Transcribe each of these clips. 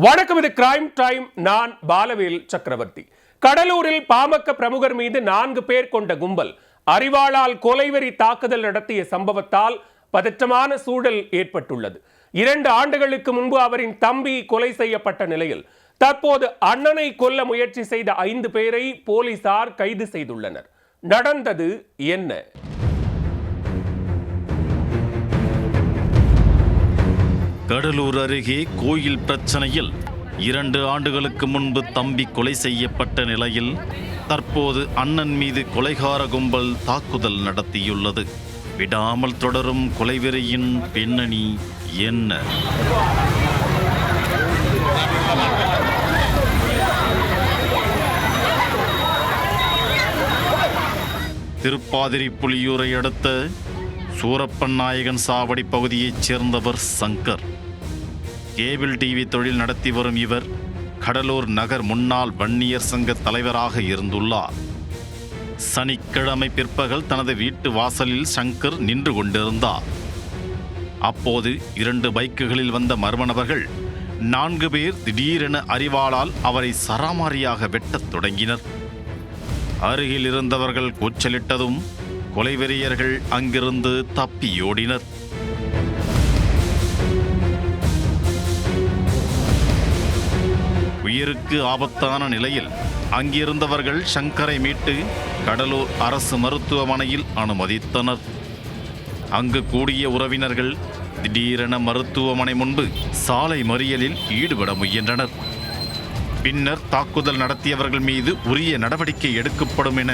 வணக்கம், இது crime time. நான் பாலவேல் சக்கரவர்த்தி. கடலூரில் பாமக பிரமுகர் மீது 4 பேர் கொண்ட கும்பல் அரிவாளால் கொலைவெறி தாக்குதல் நடத்திய சம்பவத்தால் பதற்றமான சூழல் ஏற்பட்டுள்ளது. 2 ஆண்டுகளுக்கு முன்பு அவரின் தம்பி கொலை செய்யப்பட்ட நிலையில் தற்போது அண்ணனை கொல்ல முயற்சி செய்த 5 பேரை போலீசார் கைது செய்துள்ளனர். நடந்தது என்ன? கடலூர் அருகே கோயில் பிரச்சனையில் 2 ஆண்டுகளுக்கு முன்பு தம்பி கொலை செய்யப்பட்ட நிலையில் தற்போது அண்ணன் மீது கொலைகார கும்பல் தாக்குதல் நடத்தியுள்ளது. விடாமல் தொடரும் கொலைவெறியின் பின்னணி என்ன? திருப்பாதிரி புலியூரை அடுத்த சூரப்பன் நாயகன் சாவடி பகுதியைச் சேர்ந்தவர் சங்கர். கேபிள் டிவி தொழில் நடத்தி வரும் இவர் கடலூர் நகர் முன்னாள் வன்னியர் சங்க தலைவராக இருந்துள்ளார். சனிக்கிழமை பிற்பகல் தனது வீட்டு வாசலில் சங்கர் நின்று கொண்டிருந்தார். அப்போது 2 பைக்குகளில் வந்த மர்ம நபர்கள் 4 பேர் திடீரென அரிவாளால் அவரை சராமாரியாக வெட்டத் தொடங்கினர். அருகில் இருந்தவர்கள் கூச்சலிட்டதும் கொலைவெறியர்கள் அங்கிருந்து தப்பியோடினர். உயிருக்கு ஆபத்தான நிலையில் அங்கிருந்தவர்கள் சங்கரை மீட்டு கடலூர் அரசு மருத்துவமனையில் அனுமதித்தனர். அங்கு கூடிய உறவினர்கள் திடீரென மருத்துவமனை முன்பு சாலை மறியலில் ஈடுபட முயன்றனர். பின்னர் தாக்குதல் நடத்தியவர்கள் மீது உரிய நடவடிக்கை எடுக்கப்படும் என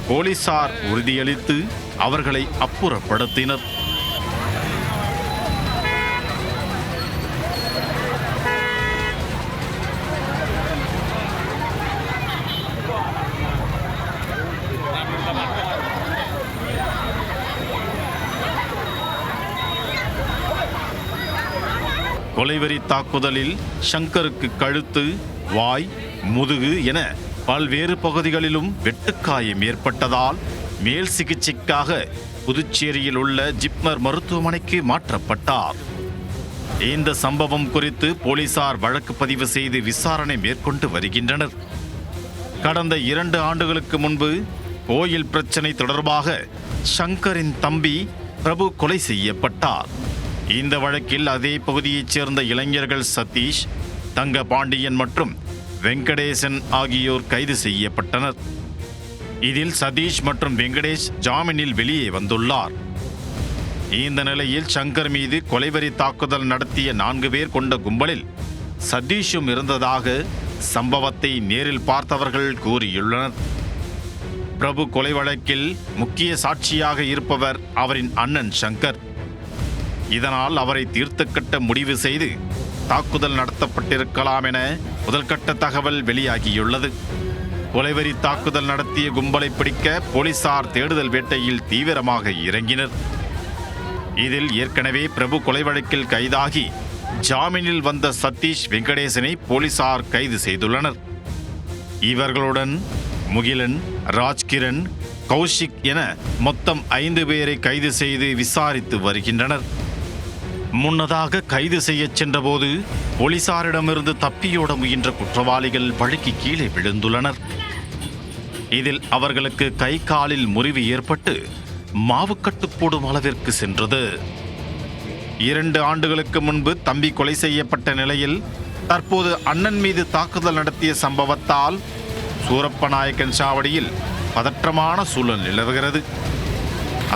போலீசார் உறுதியளித்து அவர்களை அப்புறப்படுத்தினர். கொலைவெறி தாக்குதலில் சங்கருக்கு கழுத்து, வாய், முதுகு என பல்வேறு பகுதிகளிலும் வெட்டுக்காயம் ஏற்பட்டதால் மேல் சிகிச்சைக்காக புதுச்சேரியில் உள்ள ஜிப்மர் மருத்துவமனைக்கு மாற்றப்பட்டார். இந்த சம்பவம் குறித்து போலீசார் வழக்கு பதிவு செய்து விசாரணை மேற்கொண்டு வருகின்றனர். கடந்த 2 ஆண்டுகளுக்கு முன்பு கோயில் பிரச்சனை தொடர்பாக சங்கரின் தம்பி பிரபு கொலை செய்யப்பட்டார். இந்த வழக்கில் அதே பகுதியைச் சேர்ந்த இளைஞர்கள் சதீஷ், தங்கபாண்டியன் மற்றும் வெங்கடேசன் ஆகியோர் கைது செய்யப்பட்டனர். இதில் சதீஷ் மற்றும் வெங்கடேஷ் ஜாமீனில் வெளியே வந்துள்ளார். இந்த நிலையில் சங்கர் மீது கொலைவெறி தாக்குதல் நடத்திய 4 பேர் கொண்ட கும்பலில் சதீஷும் இருந்ததாக சம்பவத்தை நேரில் பார்த்தவர்கள் கூறியுள்ளனர். பிரபு கொலை வழக்கில் முக்கிய சாட்சியாக இருப்பவர் அவரின் அண்ணன் சங்கர். இதனால் அவரை தீர்த்துக்கட்ட முடிவு செய்து தாக்குதல் நடத்தப்பட்டிருக்கலாம் என முதல்கட்ட தகவல் வெளியாகியுள்ளது. கொலைவெறி தாக்குதல் நடத்திய கும்பலை பிடிக்க போலீசார் தேடுதல் வேட்டையில் தீவிரமாக இறங்கினர். இதில் ஏற்கனவே பிரபு கொலை வழக்கில் கைதாகி ஜாமீனில் வந்த சதீஷ், வெங்கடேசனை போலீசார் கைது செய்துள்ளனர். இவர்களுடன் முகிலன், ராஜ்கிரண், கௌஷிக் என மொத்தம் 5 பேரை கைது செய்து விசாரித்து வருகின்றனர். முன்னதாக கைது செய்ய சென்றபோது போலீசாரிடமிருந்து தப்பியோட முயன்ற குற்றவாளிகள் வழுக்கி கீழே விழுந்துள்ளனர். இதில் அவர்களுக்கு கை காலில் முறிவு ஏற்பட்டு மாவுக்கட்டு போடும் அளவிற்கு சென்றது. 2 ஆண்டுகளுக்கு முன்பு தம்பி கொலை செய்யப்பட்ட நிலையில் தற்போது அண்ணன் மீது தாக்குதல் நடத்திய சம்பவத்தால் சூரப்பநாயக்கன் சாவடியில் பதற்றமான சூழல் நிலவுகிறது.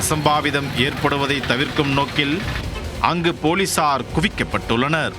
அசம்பாவிதம் ஏற்படுவதை தவிர்க்கும் நோக்கில் அங்கு போலீசார் குவிக்கப்பட்டுள்ளனர்.